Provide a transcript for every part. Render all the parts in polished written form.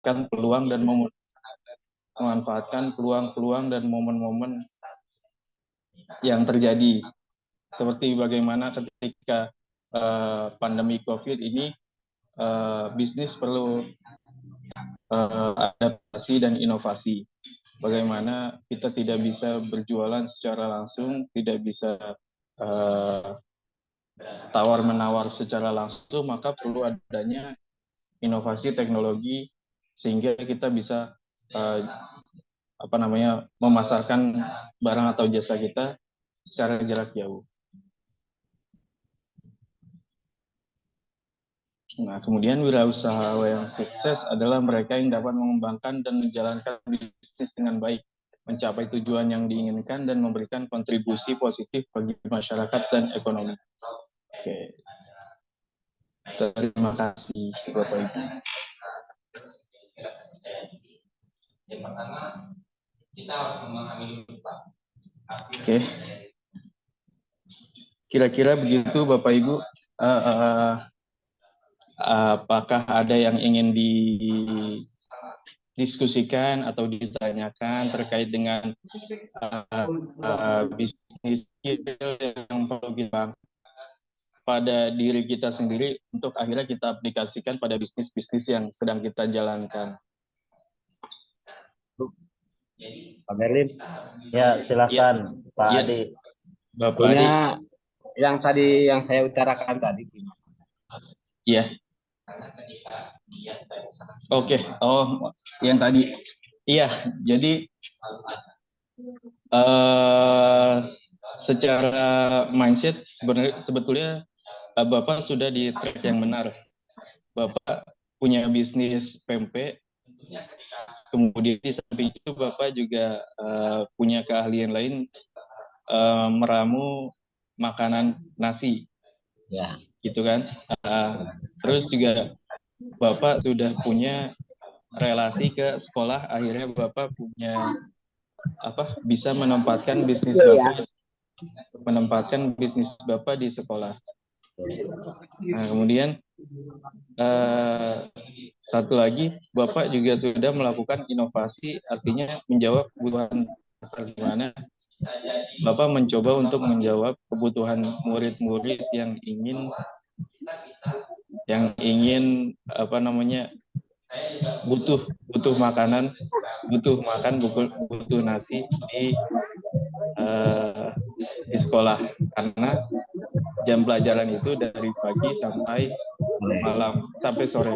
peluang dan memanfaatkan peluang-peluang dan momen-momen yang terjadi. Seperti bagaimana ketika pandemi COVID ini, bisnis perlu adaptasi dan inovasi. Bagaimana kita tidak bisa berjualan secara langsung, tidak bisa tawar-menawar secara langsung, maka perlu adanya inovasi teknologi sehingga kita bisa memasarkan barang atau jasa kita secara jarak jauh. Nah, kemudian wirausaha yang sukses adalah mereka yang dapat mengembangkan dan menjalankan bisnis dengan baik, mencapai tujuan yang diinginkan dan memberikan kontribusi positif bagi masyarakat dan ekonomi. Oke. Terima kasih Bapak Ibu. Yang pertama, kita harus memahami dulu Pak. Oke. Kira-kira begitu Bapak Ibu. Apakah ada yang ingin didiskusikan atau ditanyakan terkait dengan bisnis skill yang perlu kita pada diri kita sendiri untuk akhirnya kita aplikasikan pada bisnis-bisnis yang sedang kita jalankan. Pak Merlin, ya silakan ya. Pak Adi. Bapak Adi. Yang tadi yang saya utarakan tadi gimana? Iya. Oke. Oh, yang tadi. Iya, jadi secara mindset sebetulnya Bapak sudah di track yang benar. Bapak punya bisnis pempek, kemudian di samping itu Bapak juga punya keahlian lain, meramu makanan nasi, ya, gitu kan. Terus juga Bapak sudah punya relasi ke sekolah, akhirnya Bapak punya bisa menempatkan bisnis Bapak di sekolah. Nah, kemudian satu lagi, Bapak juga sudah melakukan inovasi, artinya menjawab kebutuhan pasar di mana Bapak mencoba untuk menjawab kebutuhan murid-murid yang ingin butuh makanan, butuh nasi di sekolah, karena jam pelajaran itu dari pagi sampai malam, sampai sore.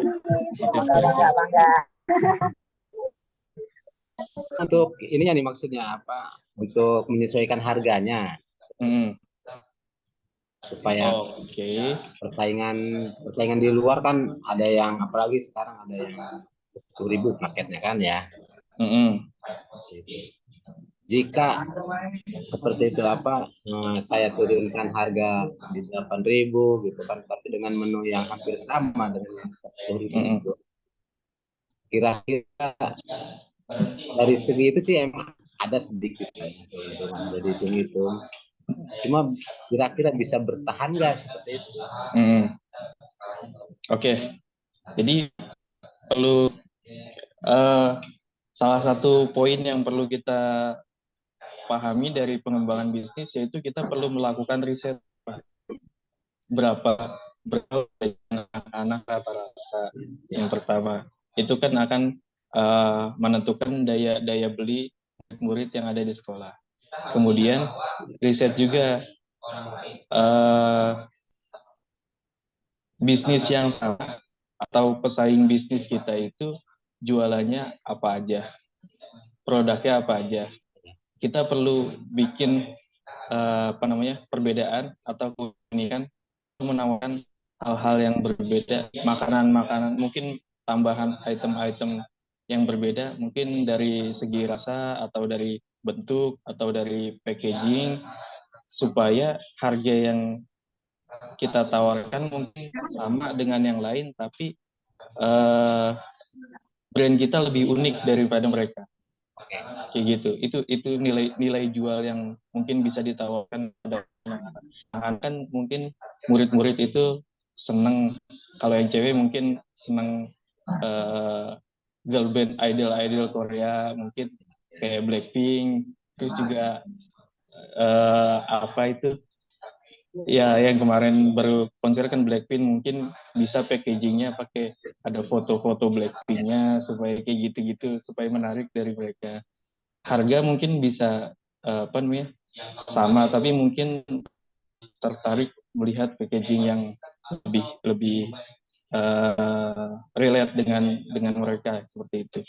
Untuk ininya nih maksudnya apa? Untuk menyesuaikan harganya. Supaya persaingan di luar kan ada yang, apalagi sekarang ada yang 10.000 paketnya kan ya. Jika seperti itu saya turunkan harga di 8.000 gitu kan, tapi dengan menu yang hampir sama dengan 10.000, kira-kira dari segi itu sih emang ada sedikit keuntungan dari hitung-hitung. Cuma kira-kira bisa bertahan nggak seperti itu? Oke. Jadi perlu salah satu poin yang perlu kita pahami dari pengembangan bisnis, yaitu kita perlu melakukan riset berapa anak-anak rata-rata. Yang pertama itu kan akan menentukan daya beli murid yang ada di sekolah. Kemudian riset juga bisnis yang sama atau pesaing bisnis kita itu jualannya apa aja, produknya apa aja. Kita perlu bikin perbedaan atau keunikan, menawarkan hal-hal yang berbeda, makanan-makanan, mungkin tambahan item-item yang berbeda, mungkin dari segi rasa atau dari bentuk atau dari packaging, supaya harga yang kita tawarkan mungkin sama dengan yang lain, tapi brand kita lebih unik daripada mereka. Kayak gitu. Itu nilai jual yang mungkin bisa ditawarkan pada anak-anak. Kan mungkin murid-murid itu seneng, kalau yang cewek mungkin seneng girl band idol Korea, mungkin kayak Blackpink, terus juga apa itu ya yang kemarin baru konser kan Blackpink, mungkin bisa packagingnya pakai ada foto-foto Blackpinknya supaya kayak gitu-gitu supaya menarik dari mereka. Harga mungkin bisa apa namanya sama, tapi mungkin tertarik melihat packaging yang lebih lebih relate dengan mereka seperti itu.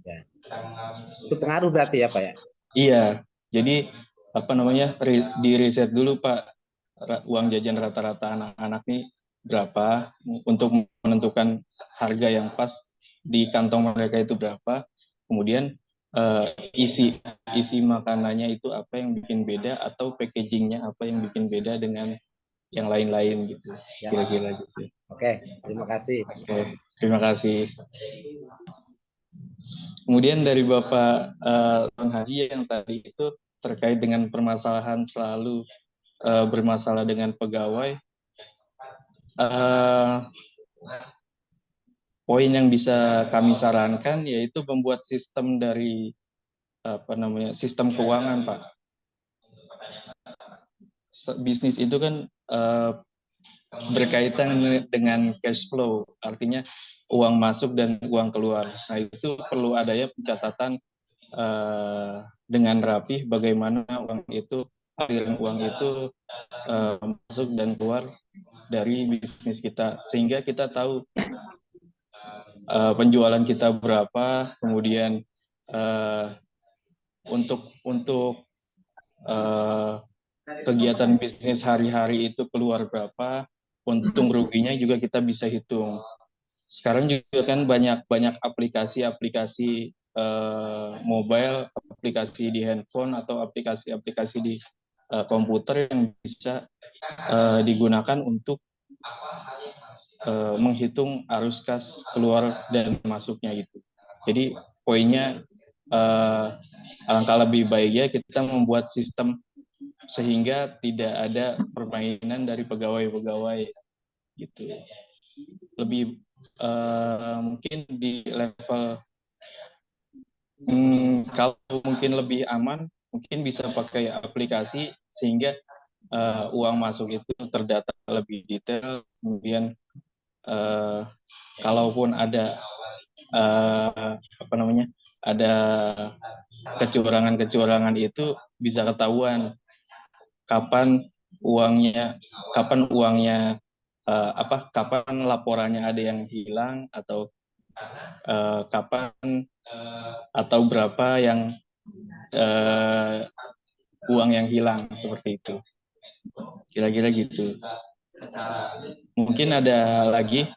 Ya. Itu pengaruh berarti ya Pak ya? Iya, jadi apa namanya di riset dulu Pak, uang jajan rata-rata anak-anak nih berapa untuk menentukan harga yang pas di kantong mereka itu berapa. Kemudian isi isi makanannya itu apa yang bikin beda atau packagingnya apa yang bikin beda dengan yang lain-lain gitu. Ya. Kira-kira gitu. Oke, terima kasih. Oke, terima kasih. Kemudian dari Bapak Bang Haji yang tadi itu terkait dengan permasalahan selalu bermasalah dengan pegawai, poin yang bisa kami sarankan yaitu membuat sistem dari apa namanya sistem keuangan, Pak. Bisnis itu kan berkaitan dengan cash flow, artinya uang masuk dan uang keluar. Nah itu perlu adanya pencatatan dengan rapi bagaimana aliran uang itu masuk dan keluar dari bisnis kita, sehingga kita tahu penjualan kita berapa, kemudian untuk kegiatan bisnis hari-hari itu keluar berapa, untung ruginya juga kita bisa hitung. Sekarang juga kan banyak aplikasi-aplikasi mobile, aplikasi di handphone atau aplikasi-aplikasi di komputer yang bisa digunakan untuk menghitung arus kas keluar dan masuknya gitu. Jadi poinnya alangkah lebih baiknya kita membuat sistem sehingga tidak ada permainan dari pegawai-pegawai gitu. Lebih mungkin di level kalau mungkin lebih aman, mungkin bisa pakai aplikasi sehingga uang masuk itu terdata lebih detail. Kemudian kalaupun ada apa namanya ada kecurangan itu bisa ketahuan kapan uangnya kapan laporannya ada yang hilang atau kapan atau berapa yang uang yang hilang seperti itu. Kira-kira gitu. Mungkin ada lagi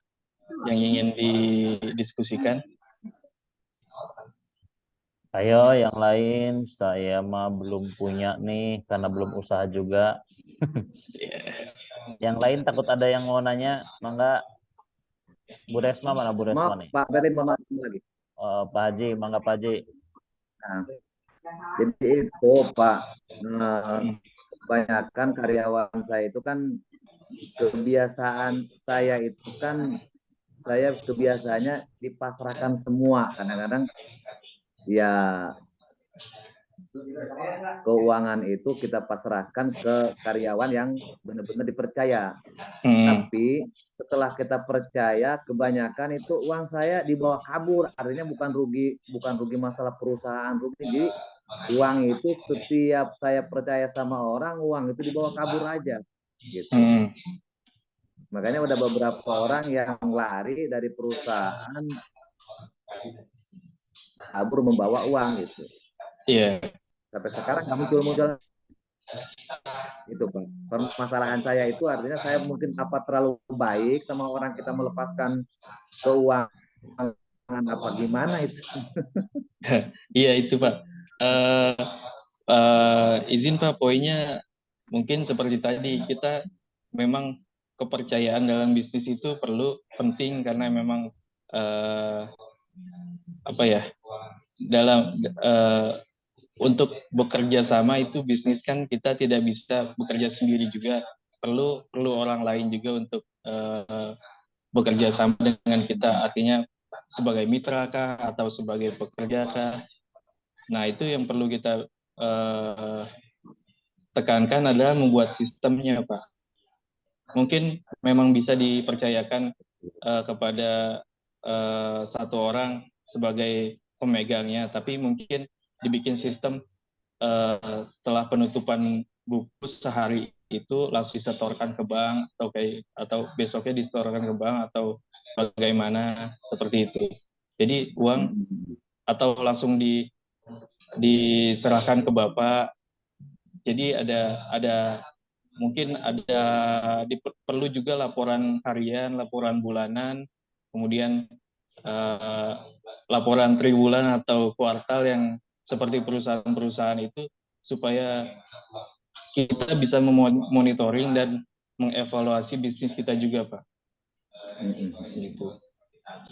yang ingin didiskusikan. Ayo yang lain, saya mah belum punya nih karena belum usaha juga. Yang lain takut ada yang mau nanya, mangga. Bu Resma mana Bu Resma nih? Pak Beri mau lagi. Pak Haji, mangga Pak Haji. Nah, jadi itu Pak, kebanyakan karyawan saya itu kan kebiasaan saya itu kan saya kebiasaannya dipasrahkan semua. Kadang-kadang ya keuangan itu kita pasrahkan ke karyawan yang benar-benar dipercaya. Tapi setelah kita percaya, kebanyakan itu uang saya dibawa kabur. Artinya bukan rugi masalah perusahaan rugi. Jadi uang itu setiap saya percaya sama orang, uang itu dibawa kabur aja. Gitu. Makanya udah beberapa orang yang lari dari perusahaan kabur membawa uang gitu. Iya. Sampai sekarang nggak muncul-muncul itu Pak. Permasalahan saya itu artinya saya mungkin apa terlalu baik sama orang, kita melepaskan keuangan apa gimana itu. Iya itu Pak. Izin Pak, poinnya mungkin seperti tadi, kita memang kepercayaan dalam bisnis itu penting karena memang apa ya dalam untuk bekerja sama itu bisnis kan kita tidak bisa bekerja sendiri juga, perlu orang lain juga untuk bekerja sama dengan kita, artinya sebagai mitra kah atau sebagai pekerja kah. Nah, itu yang perlu kita tekankan adalah membuat sistemnya, Pak. Mungkin memang bisa dipercayakan kepada satu orang sebagai pemegangnya, tapi mungkin dibikin sistem setelah penutupan buku sehari itu langsung disetorkan ke bank atau besoknya disetorkan ke bank atau bagaimana seperti itu. Jadi uang atau langsung diserahkan ke Bapak. Jadi ada mungkin ada perlu juga laporan harian, laporan bulanan, kemudian laporan triwulan atau kuartal yang seperti perusahaan-perusahaan itu, supaya kita bisa memonitoring dan mengevaluasi bisnis kita juga, Pak. Gitu.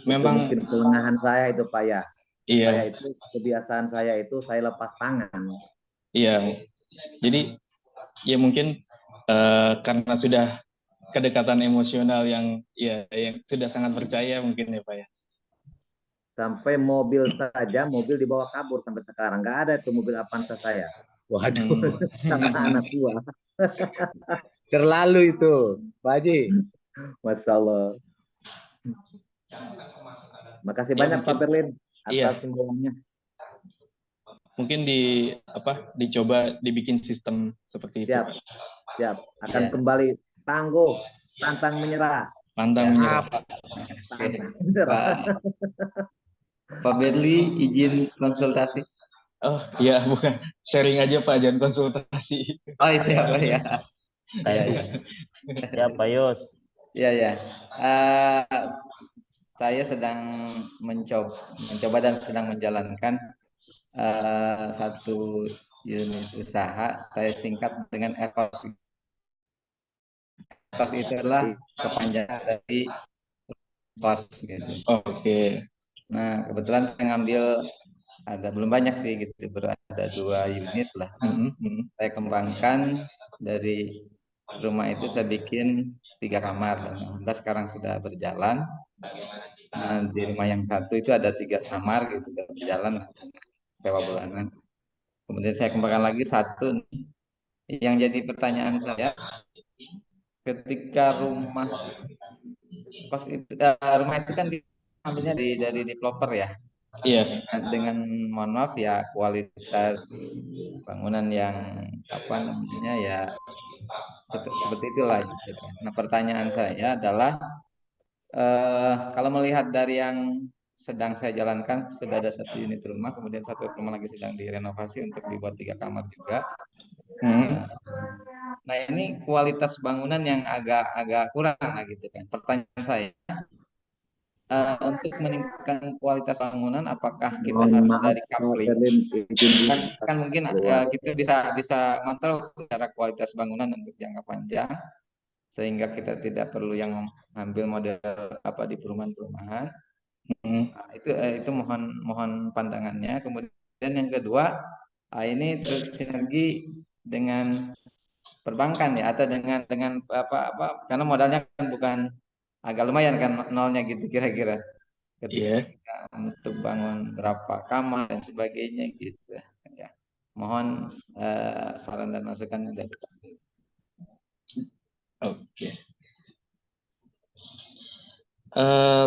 Memang mungkin kelengahan saya itu, Pak, ya. Iya. Saya itu kebiasaan saya itu saya lepas tangan. Iya. Jadi ya mungkin karena sudah kedekatan emosional yang sudah sangat percaya mungkin ya, Pak ya. Sampai mobil saja, mobil dibawa kabur sampai sekarang. Nggak ada itu mobil Avanza saya. Waduh. Sama anak gua. Terlalu itu, Pak Haji. Masya Allah. Makasih banyak Pak Berlin atas simbolnya. Mungkin dicoba dibikin sistem seperti itu. Siap. Akan kembali tangguh, pantang menyerah. Pantang menyerah. Pak Berli izin konsultasi. Oh iya, bukan sharing aja Pak, jangan konsultasi. Oh siapa ya? Siapa Yos? Ya. Saya sedang mencoba dan sedang menjalankan satu unit usaha. Saya singkat dengan EKOS. EKOS itu adalah kepanjangan dari kos gitu. Oke. Nah, kebetulan saya ngambil belum banyak sih gitu, ada 2 unit lah. Saya kembangkan dari rumah itu, saya bikin 3 kamar dan alhamdulillah sekarang sudah berjalan. Nah, di rumah yang satu itu ada 3 kamar gitu, sudah berjalan sewa bulanan. Kemudian saya kembangkan lagi satu. Yang jadi pertanyaan saya, ketika rumah kos itu rumah itu kan diambilnya dari developer ya. Iya. Dengan mohon maaf ya, kualitas bangunan yang ya seperti itulah gitu kan. Nah, pertanyaan saya adalah kalau melihat dari yang sedang saya jalankan, sudah ada 1 unit rumah, kemudian 1 rumah lagi sedang direnovasi untuk dibuat 3 kamar juga. Nah, ini kualitas bangunan yang agak kurang lah gitu kan. Pertanyaan saya, untuk meningkatkan kualitas bangunan, apakah kita harus dari coupling? Kan mungkin kita bisa kontrol secara kualitas bangunan untuk jangka panjang, sehingga kita tidak perlu yang ambil model di perumahan-perumahan. Nah, itu mohon pandangannya. Kemudian yang kedua, ini tersinergi dengan perbankan ya, atau dengan karena modalnya kan bukan agak lumayan kan nolnya gitu kira-kira. Ketika untuk bangun berapa kamar dan sebagainya gitu ya. Mohon saran dan masukannya dari Pak. Oke.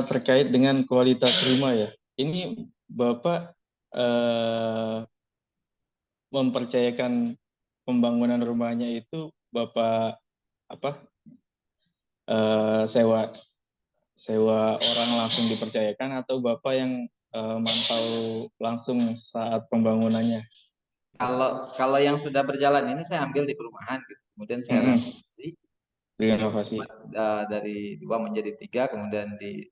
Terkait dengan kualitas rumah ya, ini Bapak mempercayakan pembangunan rumahnya itu Bapak sewa orang langsung dipercayakan, atau Bapak yang mantau langsung saat pembangunannya? Kalau yang sudah berjalan ini saya ambil di perumahan gitu. Kemudian saya renovasi dari 2 menjadi 3, kemudian di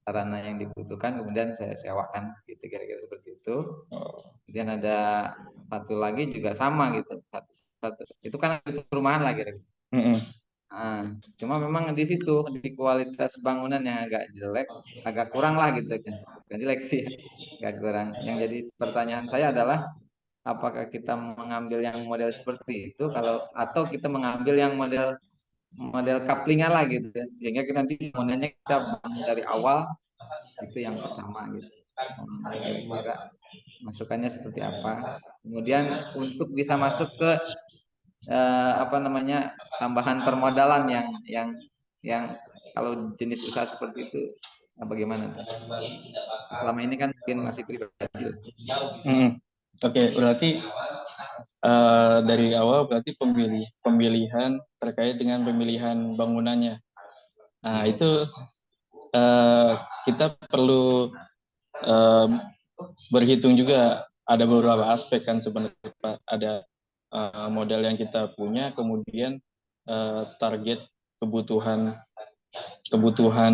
sarana yang dibutuhkan, kemudian saya sewakan gitu, kira-kira seperti itu. Kemudian ada satu lagi juga sama gitu, satu itu kan di perumahan lah kira-kira. Nah, cuma memang di situ di kualitas bangunan yang agak jelek, agak kurang lah gitu kan. Bukan jelek sih, agak kurang. Yang jadi pertanyaan saya adalah, apakah kita mengambil yang model seperti itu atau kita mengambil yang model coupling lah gitu ya, sehingga kita nanti bangunannya kita bangun dari awal Itu yang pertama gitu. Kira-kira masukannya seperti apa. Kemudian untuk bisa masuk ke apa namanya tambahan permodalan yang kalau jenis usaha seperti itu bagaimana tuh? Selama ini kan mungkin masih pribadi. Oke, berarti dari awal berarti pemilihan terkait dengan pemilihan bangunannya. Nah, itu kita perlu berhitung juga, ada beberapa aspek kan sebenarnya Pak. Ada modal yang kita punya, kemudian target kebutuhan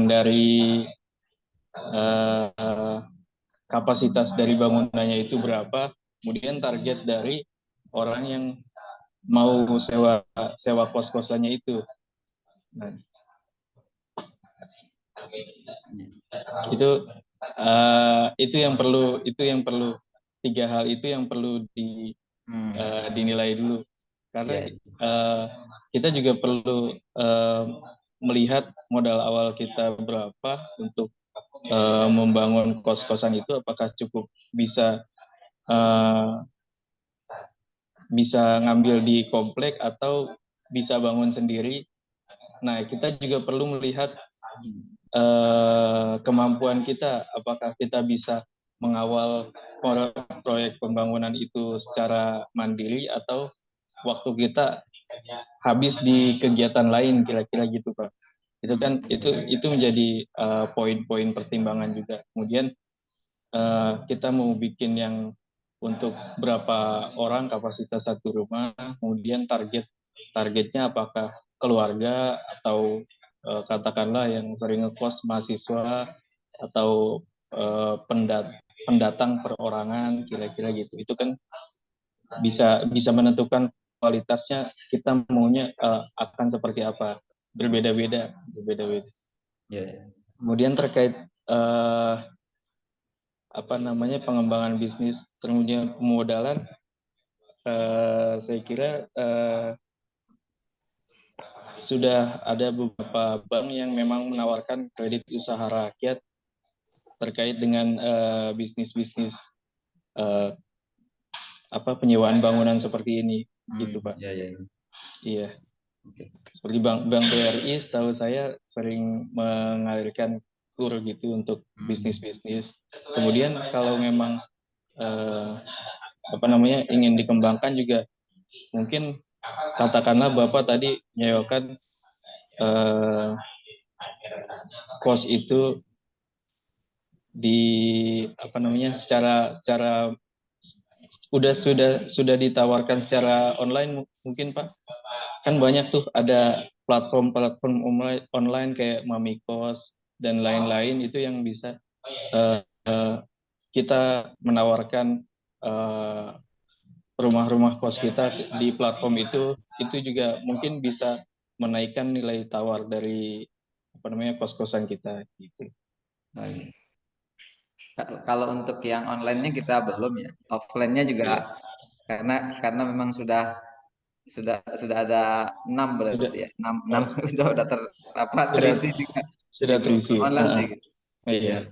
dari kapasitas dari bangunannya itu berapa, kemudian target dari orang yang mau sewa kos-kosannya itu. Nah, itu yang perlu tiga hal itu yang perlu dinilai dulu, karena kita juga perlu melihat modal awal kita berapa untuk membangun kos-kosan itu, apakah cukup bisa ngambil di komplek atau bisa bangun sendiri. Nah, kita juga perlu melihat kemampuan kita, apakah kita bisa mengawal proyek pembangunan itu secara mandiri atau waktu kita habis di kegiatan lain, kira-kira gitu Pak. Itu kan itu menjadi poin-poin pertimbangan juga. Kemudian kita mau bikin yang untuk berapa orang kapasitas satu rumah, kemudian targetnya apakah keluarga atau katakanlah yang sering ngekos mahasiswa atau pendatang perorangan, kira-kira gitu. Itu kan bisa menentukan kualitasnya, kita maunya akan seperti apa, berbeda-beda. Kemudian terkait pengembangan bisnis, kemudian pemodalan, saya kira sudah ada beberapa bank yang memang menawarkan kredit usaha rakyat terkait dengan bisnis-bisnis penyewaan bangunan seperti ini, gitu Pak. Iya. Seperti Bank BRI, setahu saya sering mengalirkan kur gitu untuk bisnis-bisnis. Kemudian kalau memang ingin dikembangkan juga, mungkin katakanlah Bapak tadi menyewakan kos itu di secara sudah ditawarkan secara online mungkin Pak. Kan banyak tuh, ada platform online kayak Mamikos dan lain-lain, itu yang bisa kita menawarkan rumah-rumah kos kita di platform itu juga mungkin bisa menaikkan nilai tawar dari kos-kosan kita gitu. Kalau untuk yang online-nya kita belum ya, offline-nya juga karena memang sudah ada 6 berarti ya, 6 sudah terisi juga. Sudah terisi. Online sih gitu. Iya.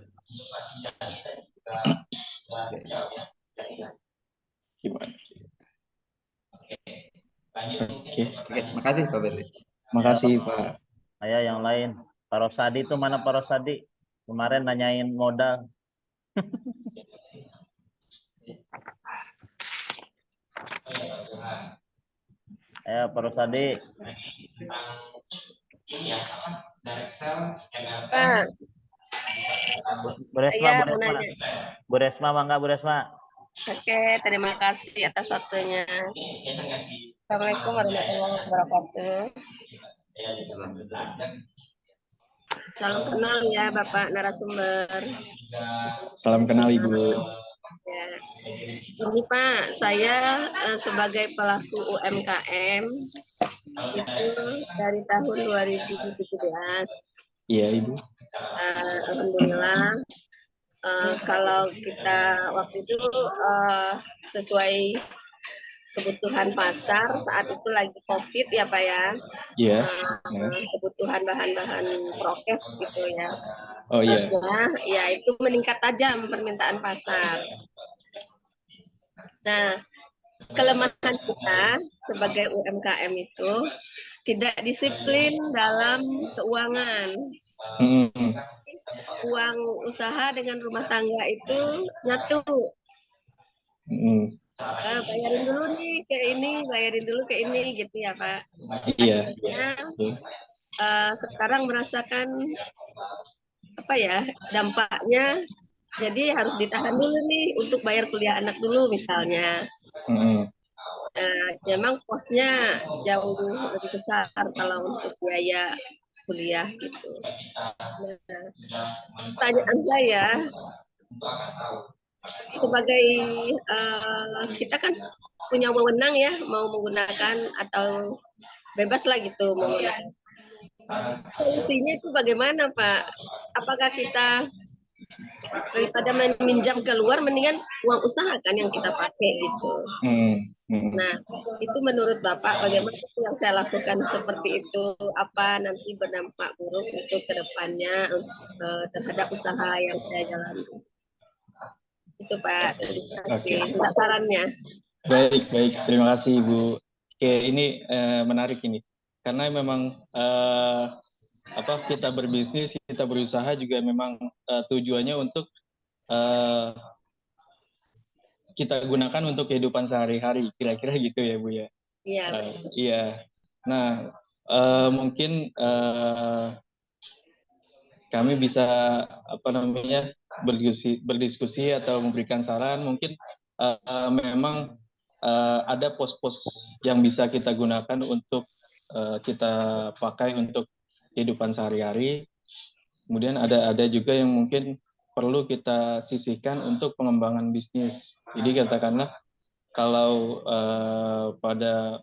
Gimana? Oke. Makasih Pak Berli. Makasih Pak. Ayo yang lain. Pak Rosadi itu mana Pak Rosadi? Kemarin nanyain modal. Ayo Pak Rosadi. Pak. Bu Resma, mangga Bu Resma. Oke, terima kasih atas waktunya. Assalamualaikum warahmatullahi wabarakatuh. Salam kenal ya Bapak narasumber. Salam kenal Ibu. Ya. Ini Pak, saya sebagai pelaku UMKM itu dari tahun 2017. Iya Ibu. Alhamdulillah. Kalau kita waktu itu sesuai kebutuhan pasar, saat itu lagi COVID ya Pak ya. Iya. Kebutuhan bahan-bahan prokes gitu ya. Oh iya. Ya itu meningkat tajam permintaan pasar. Nah, kelemahan kita sebagai UMKM itu tidak disiplin dalam keuangan. Uang usaha dengan rumah tangga itu nyatu. Bayarin dulu nih ke ini, bayarin dulu ke ini, gitu ya Pak. Iya. Sekarang merasakan apa ya dampaknya. Jadi harus ditahan dulu nih untuk bayar kuliah anak dulu misalnya. Memang posnya jauh lebih besar kalau untuk biaya kuliah gitu. Nah, pertanyaan saya sebagai kita kan punya wewenang ya mau menggunakan atau bebas lah gitu menggunakan. Solusinya itu bagaimana Pak? Apakah kita daripada meminjam keluar mendingan uang usaha kan yang kita pakai gitu. Nah, itu menurut Bapak bagaimana yang saya lakukan seperti itu, apa nanti berdampak buruk untuk kedepannya terhadap usaha yang saya jalani. Itu Pak, terima kasih sarannya. Baik, terima kasih Ibu. Oke, ini menarik ini, karena memang kita berbisnis, kita berusaha juga memang tujuannya untuk kita gunakan untuk kehidupan sehari-hari, kira-kira gitu ya Bu ya. Iya. Iya. Nah, mungkin kami bisa berdiskusi atau memberikan saran. Mungkin memang ada pos-pos yang bisa kita gunakan untuk kita pakai untuk kehidupan sehari-hari. Kemudian ada juga yang mungkin perlu kita sisihkan untuk pengembangan bisnis. Jadi katakanlah kalau pada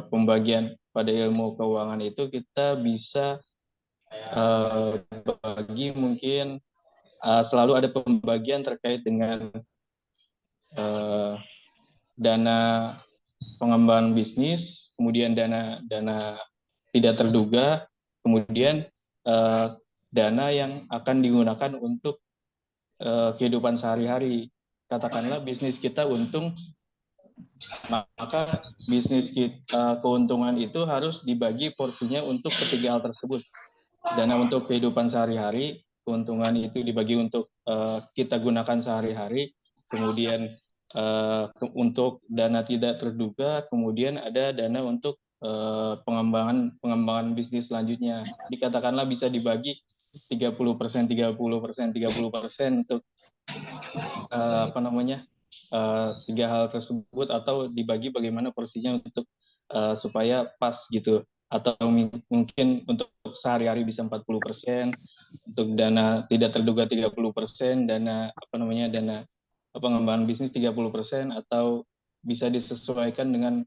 pembagian pada ilmu keuangan itu kita bisa bagi mungkin selalu ada pembagian terkait dengan dana pengembangan bisnis, kemudian dana tidak terduga, kemudian dana yang akan digunakan untuk kehidupan sehari-hari. Katakanlah bisnis kita untung, maka bisnis kita keuntungan itu harus dibagi porsinya untuk ketiga hal tersebut. Dana untuk kehidupan sehari-hari, keuntungan itu dibagi untuk kita gunakan sehari-hari, kemudian untuk dana tidak terduga, kemudian ada dana untuk pengembangan bisnis selanjutnya. Dikatakanlah bisa dibagi 30%, 30% untuk tiga hal tersebut, atau dibagi bagaimana porsinya untuk supaya pas gitu. Atau mungkin untuk sehari-hari bisa 40%, untuk dana tidak terduga 30%, dana pengembangan bisnis 30%, atau bisa disesuaikan dengan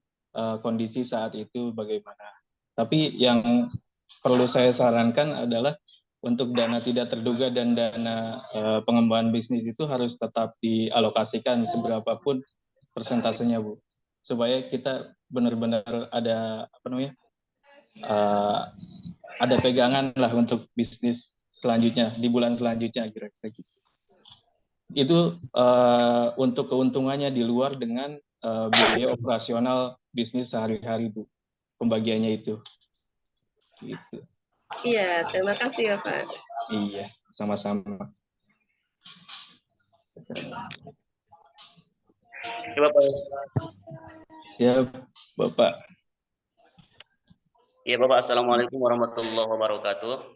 kondisi saat itu bagaimana. Tapi yang perlu saya sarankan adalah untuk dana tidak terduga dan dana pengembangan bisnis itu harus tetap dialokasikan seberapapun persentasenya, Bu, supaya kita benar-benar ada ada pegangan lah untuk bisnis selanjutnya di bulan selanjutnya, kira-kira gitu. Itu untuk keuntungannya di luar dengan biaya operasional bisnis sehari-hari, Bu, pembagiannya itu. Gitu. Iya, terima kasih ya Pak. Iya, sama-sama. Ya, Bapak. Siap, Bapak. Ya, Bapak. Assalamualaikum warahmatullahi wabarakatuh.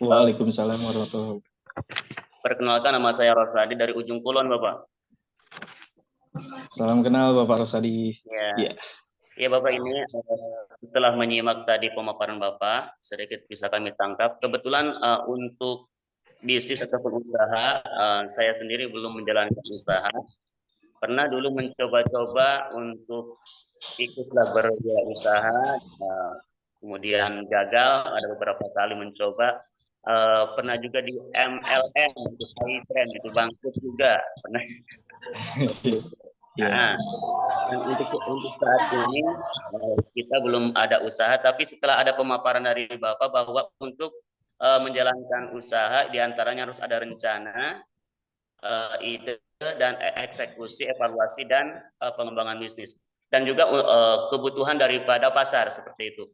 Waalaikumsalam warahmatullahi wabarakatuh. Perkenalkan, nama saya Rosadi dari Ujung Kulon, Bapak. Salam kenal, Bapak Rosadi. Ya. Ya, Bapak, ini setelah menyimak tadi pemaparan Bapak, sedikit bisa kami tangkap. Kebetulan untuk bisnis ataupun usaha, saya sendiri belum menjalankan usaha. Pernah dulu mencoba-coba untuk ikutlah berusaha, kemudian gagal, ada beberapa kali mencoba. Pernah juga di MLM, untuk high trend, itu bangkrut juga. Pernah. Nah, untuk saat ini kita belum ada usaha, tapi setelah ada pemaparan dari Bapak bahwa untuk menjalankan usaha, diantaranya harus ada rencana, ide dan eksekusi, evaluasi dan pengembangan bisnis, dan juga kebutuhan daripada pasar seperti itu.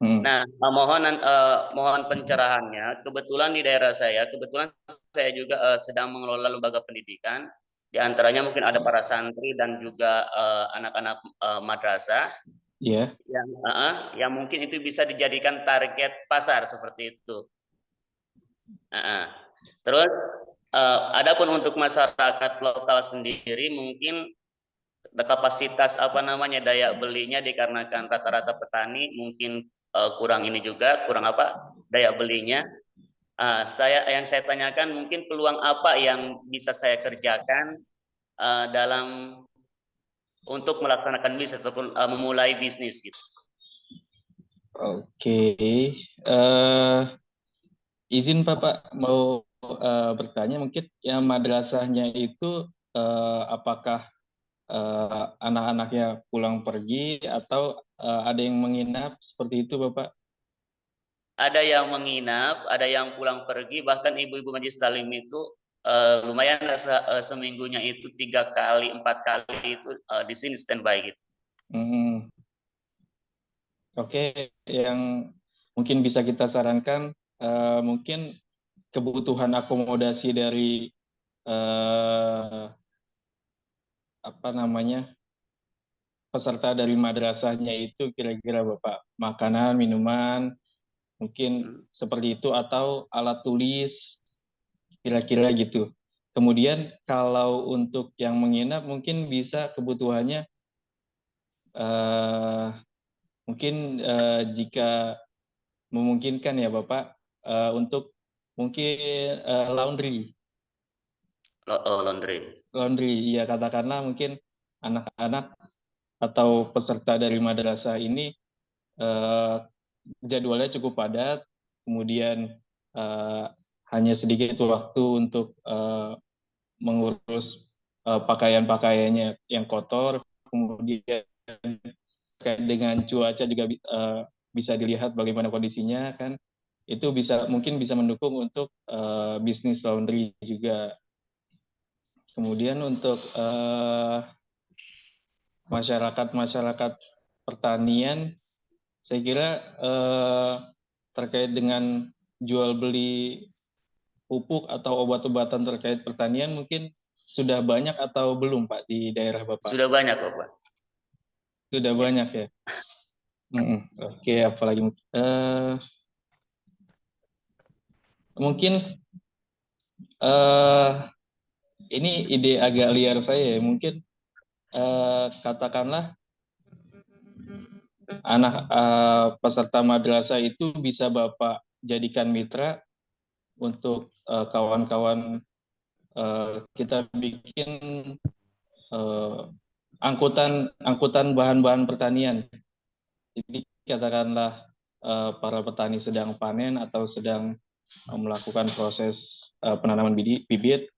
Nah, mohon pencerahannya. Kebetulan di daerah saya, juga sedang mengelola lembaga pendidikan. Di antaranya mungkin ada para santri dan juga anak-anak madrasah. Iya. Yang mungkin itu bisa dijadikan target pasar seperti itu. Terus, adapun untuk masyarakat lokal sendiri mungkin kapasitas daya belinya dikarenakan rata-rata petani mungkin kurang daya belinya. Yang saya tanyakan mungkin peluang apa yang bisa saya kerjakan dalam untuk melaksanakan bisnis ataupun memulai bisnis gitu. Oke. Izin Bapak mau bertanya, mungkin yang madrasahnya itu apakah anak-anaknya pulang pergi atau ada yang menginap seperti itu Bapak? Ada yang menginap, ada yang pulang pergi, bahkan ibu-ibu majelis taklim itu lumayan seminggunya itu 3 kali 4 kali itu di sini standby gitu. Oke, yang mungkin bisa kita sarankan mungkin kebutuhan akomodasi dari peserta dari madrasahnya itu kira-kira Bapak, makanan, minuman, mungkin seperti itu, atau alat tulis, kira-kira gitu. Kemudian kalau untuk yang menginap mungkin bisa kebutuhannya mungkin jika memungkinkan ya Bapak untuk mungkin laundry. Laundry, ya katakanlah mungkin anak-anak atau peserta dari madrasah ini jadwalnya cukup padat, kemudian hanya sedikit waktu untuk mengurus pakaian-pakaiannya yang kotor, kemudian dengan cuaca juga bisa dilihat bagaimana kondisinya kan, itu mungkin bisa mendukung untuk bisnis laundry juga. Kemudian untuk masyarakat pertanian, saya kira terkait dengan jual beli pupuk atau obat-obatan terkait pertanian mungkin sudah banyak atau belum Pak di daerah Bapak? Sudah banyak Bapak. Sudah banyak ya. Oke, apalagi mungkin ini ide agak liar saya ya. Mungkin katakanlah anak peserta madrasah itu bisa Bapak jadikan mitra untuk kawan-kawan kita bikin angkutan bahan-bahan pertanian. Jadi katakanlah para petani sedang panen atau sedang melakukan proses penanaman bibit,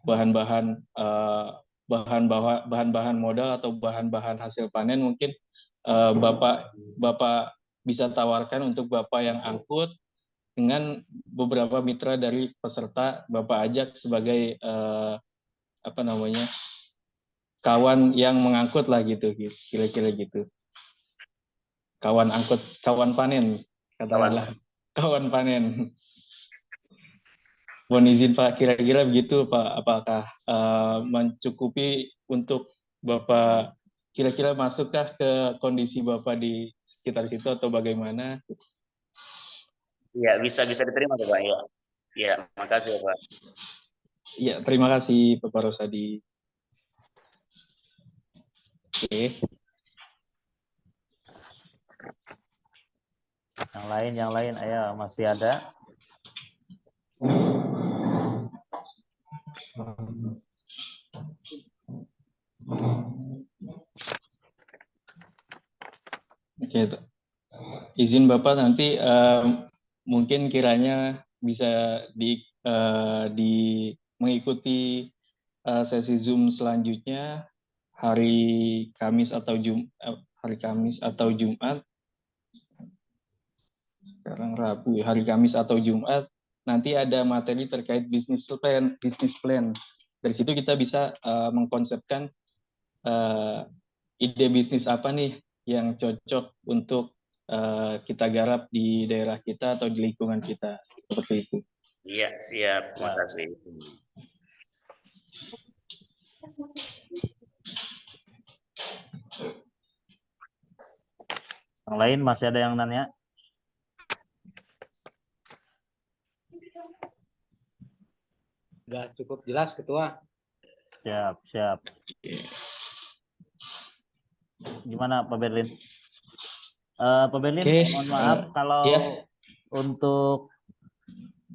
bahan-bahan modal atau bahan-bahan hasil panen mungkin Bapak bisa tawarkan untuk Bapak yang angkut dengan beberapa mitra dari peserta, Bapak ajak sebagai kawan yang mengangkut lah gitu, kira-kira gitu. Kawan angkut, kawan panen, katakanlah kawan panen. Mohon izin Pak, kira-kira begitu Pak, apakah mencukupi untuk Bapak, kira-kira masukkah ke kondisi Bapak di sekitar situ atau bagaimana? Ya, bisa diterima Bapak ya. Ya, makasih Pak. Ya, terima kasih Bapak Rosadi. Oke. Yang lain, ayo masih ada? Oke, izin Bapak nanti mungkin kiranya bisa mengikuti sesi Zoom selanjutnya hari Kamis atau Jumat sekarang Rabu, hari Kamis atau Jumat, nanti ada materi terkait bisnis plan. Dari situ kita bisa mengkonsepkan ide bisnis apa nih yang cocok untuk kita garap di daerah kita atau di lingkungan kita, seperti itu. Iya, siap. Terima kasih. Yang lain masih ada yang nanya? Sudah cukup jelas, Ketua. Siap. Gimana Pak Berlin? Pak Berlin, mohon maaf kalau untuk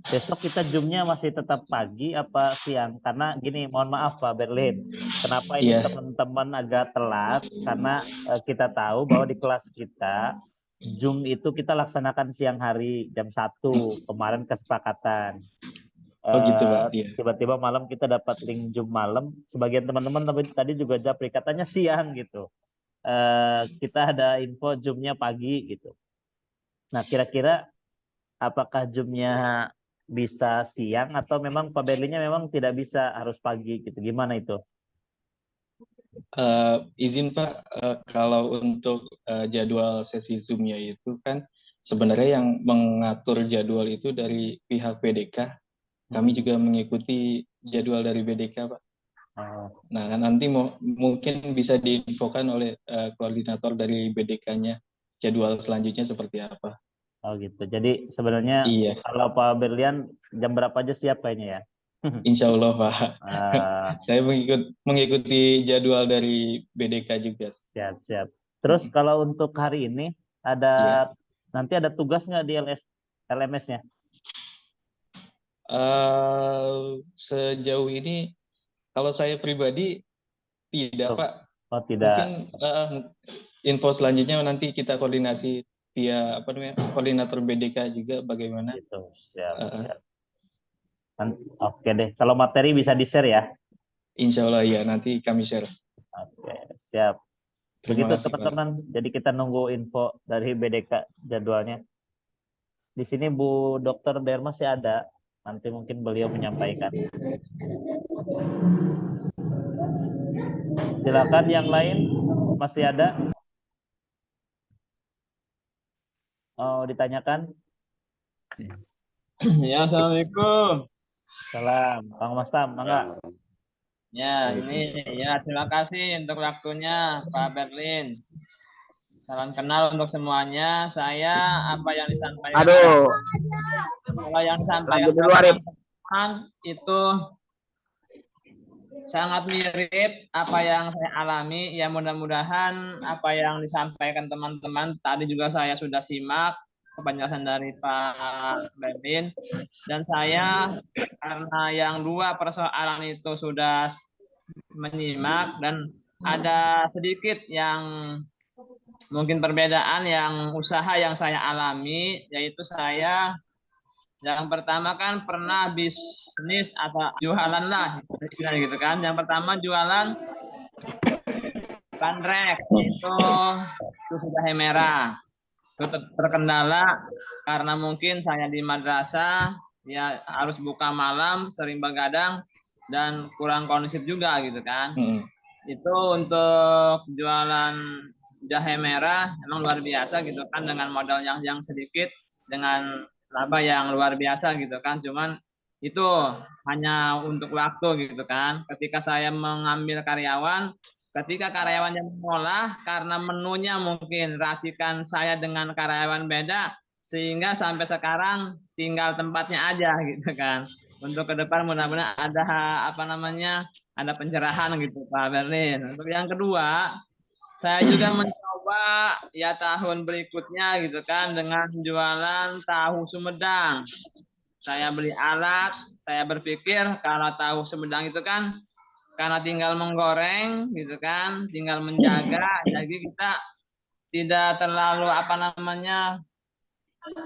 besok kita Zoom-nya masih tetap pagi apa siang? Karena gini, mohon maaf Pak Berlin, kenapa ini teman-teman agak telat? Karena kita tahu bahwa di kelas kita Zoom itu kita laksanakan siang hari jam 1, kemarin kesepakatan. Oh gitu Pak. Tiba-tiba malam kita dapat link Zoom malam. Sebagian teman-teman tadi juga japri katanya siang gitu. Kita ada info Zoom-nya pagi gitu. Nah kira-kira apakah Zoom-nya bisa siang atau memang Pak Berlinnya memang tidak bisa harus pagi gitu? Gimana itu? Izin Pak, kalau untuk jadwal sesi Zoom-nya itu kan sebenarnya yang mengatur jadwal itu dari pihak BDK. Kami juga mengikuti jadwal dari BDK, Pak. Nah, nanti mungkin bisa diinfokan oleh koordinator dari BDK-nya jadwal selanjutnya seperti apa. Oh gitu. Jadi sebenarnya kalau Pak Berlian jam berapa aja siap kayaknya ya? Insya Allah Pak. Saya mengikuti jadwal dari BDK juga. Siap. Terus kalau untuk hari ini ada nanti ada tugas nggak di LMS-nya? Sejauh ini kalau saya pribadi tidak Pak. Oh tidak. Mungkin info selanjutnya nanti kita koordinasi via koordinator BDK juga bagaimana. Gitu. Siap. Oke deh. Kalau materi bisa di-share ya? Insya Allah ya, nanti kami share. Oke, siap. Begitu teman-teman. Jadi kita nunggu info dari BDK jadwalnya. Di sini Bu Dr. Derma masih ada. Nanti mungkin beliau menyampaikan. Silakan yang lain masih ada? Oh, ditanyakan? Ya, assalamualaikum. Salam, Kang Mas Tam, mangga. Ya, ini ya terima kasih untuk waktunya Pak Berlin. Salam kenal untuk semuanya. Saya apa yang disampaikan. Kalau yang disampaikan itu sangat mirip apa yang saya alami. Ya mudah-mudahan apa yang disampaikan teman-teman tadi juga saya sudah simak penjelasan dari Pak Berlin, dan saya karena yang dua persoalan itu sudah menyimak dan ada sedikit yang mungkin perbedaan yang usaha yang saya alami, yaitu saya yang pertama kan pernah bisnis atau jualan lah istilahnya gitu kan. Yang pertama jualan bandrek itu sudah merah. Itu terkendala karena mungkin saya di madrasah ya harus buka malam, sering begadang dan kurang kondusif juga gitu kan. Itu untuk jualan jahe merah emang luar biasa gitu kan, dengan modal yang sedikit dengan laba yang luar biasa gitu kan. Cuman itu hanya untuk waktu gitu kan. Ketika saya mengambil karyawan, ketika karyawannya mengolah karena menunya mungkin racikan saya dengan karyawan beda, sehingga sampai sekarang tinggal tempatnya aja gitu kan. Untuk ke depan mudah-mudahan ada ada pencerahan gitu Pak Berlin. Untuk yang kedua, saya juga mencoba ya tahun berikutnya gitu kan dengan jualan tahu Sumedang. Saya beli alat, saya berpikir kalau tahu Sumedang itu kan karena tinggal menggoreng gitu kan, tinggal menjaga, jadi kita tidak terlalu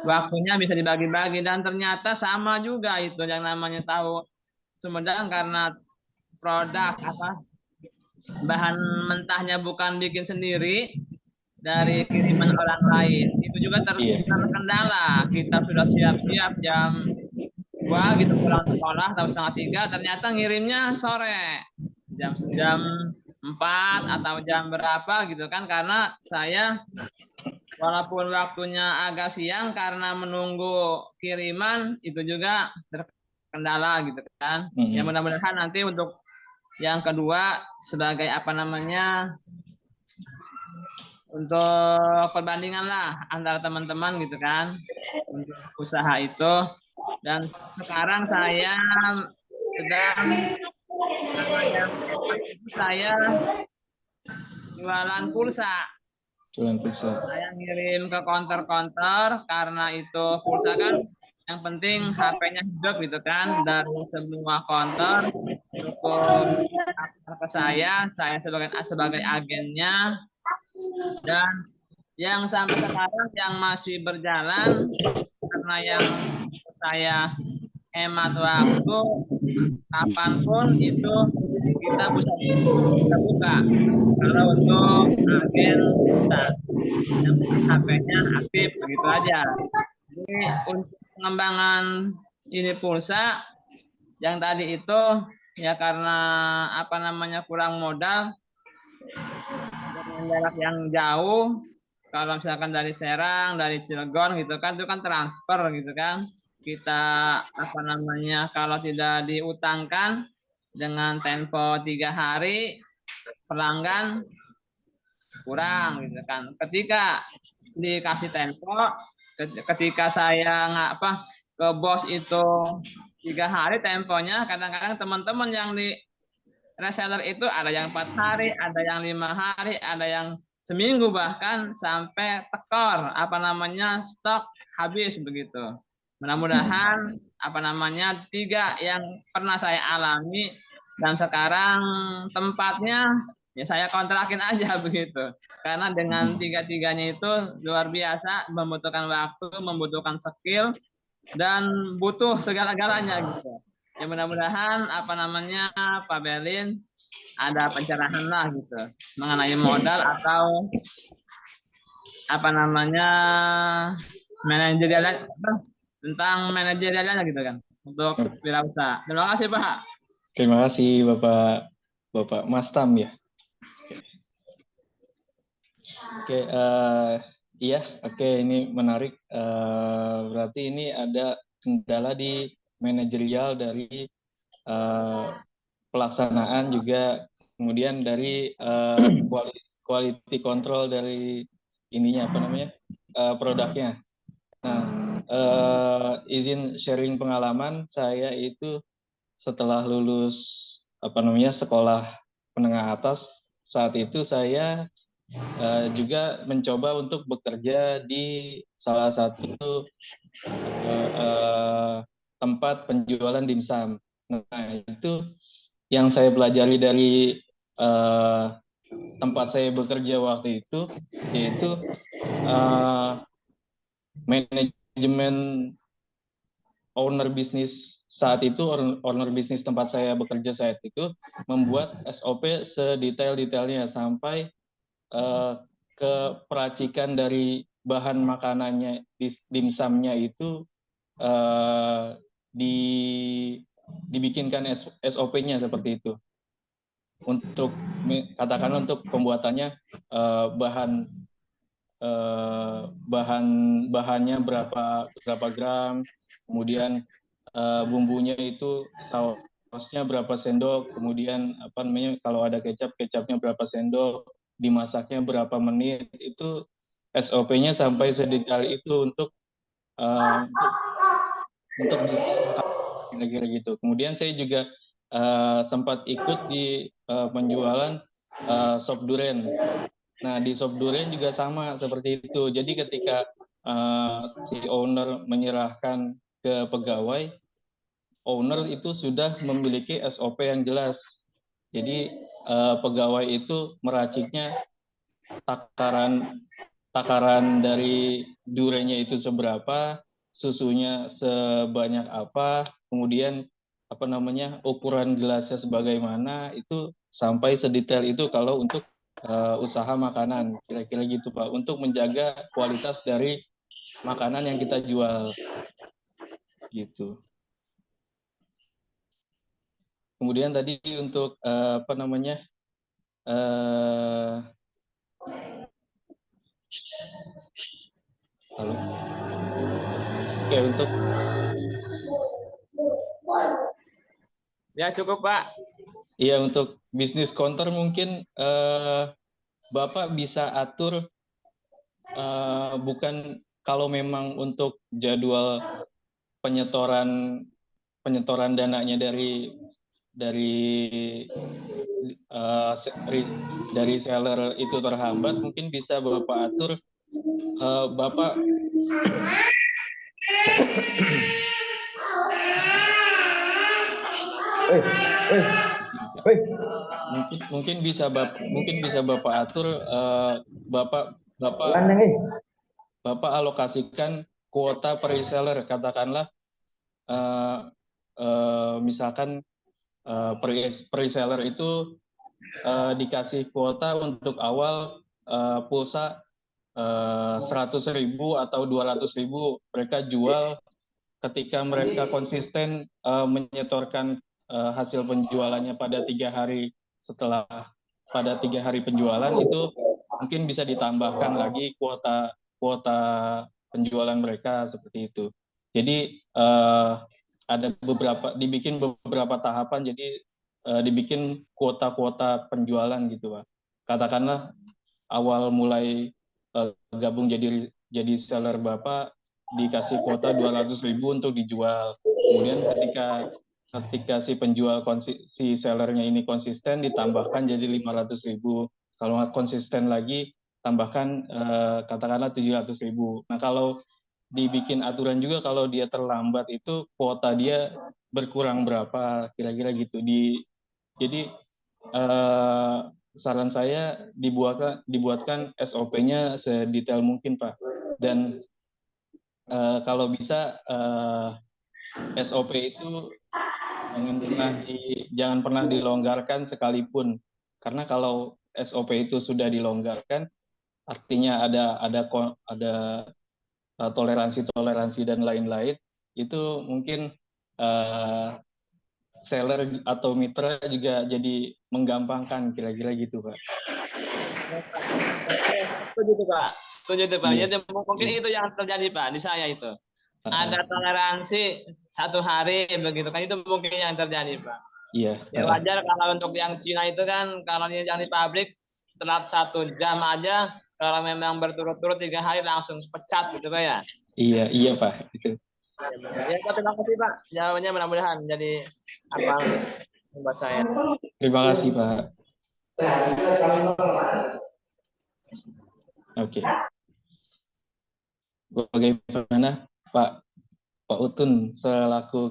waktunya bisa dibagi-bagi, dan ternyata sama juga itu yang namanya tahu Sumedang karena produk bahan mentahnya bukan bikin sendiri, dari kiriman orang lain. Itu juga terkendala. Kita sudah siap-siap jam 2 gitu pulang sekolah atau setengah 3, ternyata ngirimnya sore jam 4 atau jam berapa gitu kan, karena saya walaupun waktunya agak siang karena menunggu kiriman itu juga terkendala gitu kan. Ya mudah-mudahan nanti untuk yang kedua sebagai apa namanya, untuk perbandingan lah antara teman-teman gitu kan untuk usaha itu. Dan sekarang saya sedang saya jualan pulsa. Saya ngirim ke konter-konter karena itu pulsa kan yang penting HP-nya hidup gitu kan, dari semua konter cukup ke saya sebagai agennya. Dan yang sampai sekarang yang masih berjalan karena yang saya hemat waktu, kapanpun itu kita bisa buka. Kalau untuk agen kita yang HP-nya aktif begitu aja. Jadi untuk pengembangan ini pulsa yang tadi itu ya karena apa namanya kurang modal dengan jarak yang jauh. Kalau misalkan dari Serang, dari Cilegon gitu kan, itu kan transfer gitu kan. Kita apa namanya, kalau tidak diutangkan dengan tempo 3 hari, pelanggan kurang gitu kan. Ketika dikasih tempo, ketika saya ke bos itu 3 hari temponya, kadang-kadang teman-teman yang di reseller itu ada yang 4 hari, ada yang 5 hari, ada yang seminggu bahkan sampai tekor apa namanya stok habis begitu. Mudah-mudahan apa namanya 3 yang pernah saya alami dan sekarang tempatnya ya saya kontrakin aja begitu. Karena dengan 3-3-nya itu luar biasa, membutuhkan waktu, membutuhkan skill dan butuh segala-galanya gitu. Ya mudah-mudahan apa namanya Pak Berlin ada pencerahan lah gitu mengenai modal atau apa namanya manajerialnya, tentang manajerialnya gitu kan untuk wirausaha. Terima kasih Pak. Terima kasih Bapak Mas Tam ya. Oke, iya, oke, ini menarik. Berarti ini ada kendala di manajerial dari pelaksanaan juga, kemudian dari quality control dari ininya apa namanya produknya. Nah, izin sharing pengalaman saya itu setelah lulus apa namanya sekolah menengah atas, saat itu saya juga mencoba untuk bekerja di salah satu tempat penjualan dimsum. Nah, itu yang saya pelajari dari tempat saya bekerja waktu itu, yaitu manajemen owner bisnis saat itu, owner bisnis tempat saya bekerja saat itu membuat SOP sedetail-detailnya sampai ke peracikan dari bahan makanannya, dimsumnya itu dibikinkan SOP-nya seperti itu. Untuk katakan untuk pembuatannya bahannya berapa gram, kemudian bumbunya itu sausnya berapa sendok, kemudian apa namanya kalau ada kecapnya berapa sendok, dimasaknya berapa menit, itu SOP-nya sampai sedetail itu untuk kira-kira gitu. Kemudian saya juga sempat ikut di penjualan sop duren. Nah, di sop duren juga sama seperti itu. Jadi ketika si owner menyerahkan ke pegawai, owner itu sudah memiliki SOP yang jelas. Jadi pegawai itu meraciknya takaran dari durennya itu seberapa, susunya sebanyak apa, kemudian apa namanya ukuran gelasnya sebagaimana, itu sampai sedetail itu kalau untuk usaha makanan, kira-kira gitu Pak, untuk menjaga kualitas dari makanan yang kita jual, gitu. Kemudian tadi untuk apa namanya, halo, oke, untuk Ya cukup Pak. iya, untuk bisnis counter mungkin Bapak bisa atur, bukan kalau memang untuk jadwal penyetoran dananya dari dari seller itu terhambat, mungkin bisa Bapak atur, Bapak mungkin bisa Bapak atur, Bapak alokasikan kuota per reseller, katakanlah misalkan per reseller itu dikasih kuota untuk awal pulsa 100.000 atau 200.000, mereka jual ketika mereka konsisten menyetorkan hasil penjualannya pada 3 hari setelah pada 3 hari penjualan, itu mungkin bisa ditambahkan lagi kuota penjualan mereka seperti itu. Jadi ada dibikin beberapa tahapan, jadi dibikin kuota-kuota penjualan gitu Pak. Katakanlah awal mulai gabung jadi seller Bapak dikasih kuota 200.000 untuk dijual. Kemudian ketika si penjual si sellernya ini konsisten, ditambahkan jadi 500.000. Kalau nggak konsisten lagi, tambahkan katakanlah 700.000. Nah, kalau dibikin aturan juga kalau dia terlambat itu kuota dia berkurang berapa, kira-kira gitu. Jadi saran saya dibuatkan SOP-nya sedetail mungkin Pak. Dan kalau bisa SOP itu jangan pernah dilonggarkan sekalipun, karena kalau SOP itu sudah dilonggarkan, artinya ada toleransi dan lain-lain, itu mungkin seller atau mitra juga jadi menggampangkan, kira-kira gitu Pak. Setuju tuh Pak. Setuju tuh Pak. Jadi mungkin itu yang terjadi Pak di saya itu. Ada toleransi 1 hari begitu kan, itu mungkin yang terjadi Pak. Iya. Ya wajar kalau untuk yang Cina itu kan, kalau yang di pabrik telat 1 jam aja, kalau memang berturut-turut 3 hari langsung pecat gitu Pak ya. Iya Pak, itu. Ya Pak, terima kasih Pak. Jawabannya mudah-mudahan jadi apa buat saya. Terima kasih Pak. Oke. Bagaimana Pak Utun selaku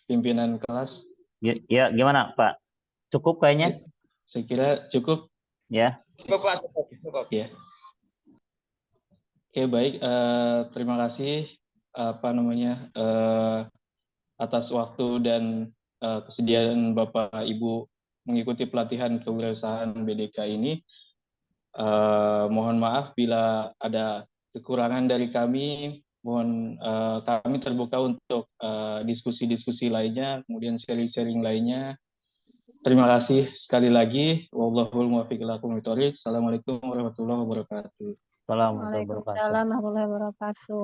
pimpinan kelas? Ya, gimana Pak? Cukup kayaknya? Saya kira cukup. Ya. Cukup Pak, cukup. Ya. Oke, baik. Terima kasih atas waktu dan kesediaan Bapak Ibu mengikuti pelatihan kewirausahaan BDK ini. Mohon maaf bila ada kekurangan dari kami. Mohon kami terbuka untuk diskusi-diskusi lainnya, kemudian sharing-sharing lainnya. Terima kasih sekali lagi. Wallahul muwaffiq ila aqwamit thoriq. Assalamualaikum warahmatullahi wabarakatuh. Waalaikumsalam warahmatullahi wabarakatuh.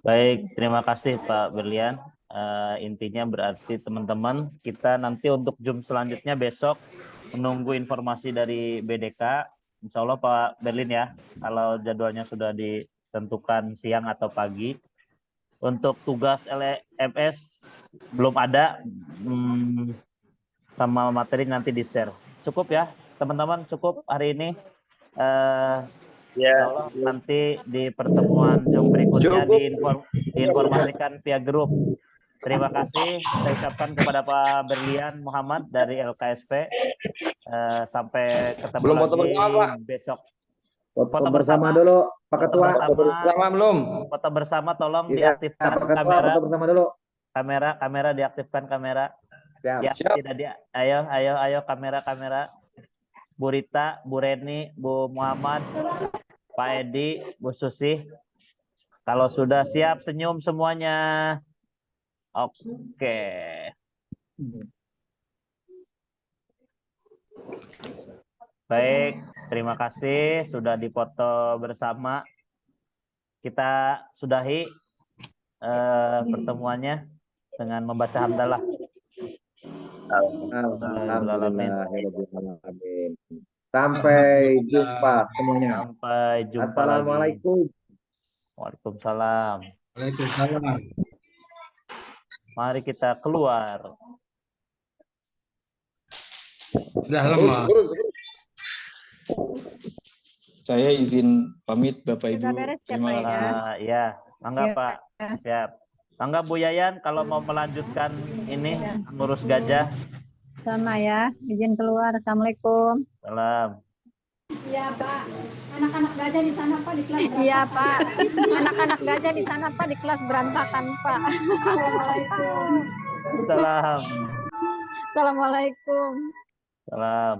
Baik, terima kasih Pak Berlian. Intinya berarti teman-teman, kita nanti untuk Zoom selanjutnya besok menunggu informasi dari BDK. Insya Allah Pak Berlin ya, kalau jadwalnya sudah ditentukan siang atau pagi. Untuk tugas LMS belum ada, sama materi nanti di-share. Cukup ya teman-teman, cukup hari ini. Insya Allah nanti di pertemuan Zoom berikutnya diinformasikan via grup. Terima kasih saya ucapkan kepada Pak Berlian Muhammad dari LKSP. Sampai ketemu lagi besok. Foto bersama dulu Pak Ketua. Bersama belum? Foto bersama tolong diaktifkan kamera. Foto bersama dulu. Kamera diaktifkan kamera. Siap. Ya, tidak dia. Ayo kamera. Bu Rita, Bu Reni, Bu Muhammad, Pak Edi, Bu Susi. Kalau sudah siap senyum semuanya. Oke. Baik, terima kasih sudah dipoto bersama. Kita sudahi pertemuannya dengan membaca hamdalah. Alhamdulillahirrahmanirrahim. Sampai jumpa semuanya. Sampai jumpa Assalamualaikum. lagi. Waalaikumsalam. Waalaikumsalam. Mari kita keluar. Sudah lama. Saya izin pamit Bapak Ibu. Sudah beres ya, Terima Pak, kasih. Ya, mangga Ya. Pak. Siap. Mangga Bu Yayan kalau mau melanjutkan ini ngurus gajah. Sama ya, izin keluar. Assalamualaikum. Salam. Iya Pak, anak-anak gajah di sana Pak di kelas. Iya Pak, anak-anak gajah di sana Pak di kelas berantakan Pak. Assalamualaikum. Salam. Assalamualaikum. Salam.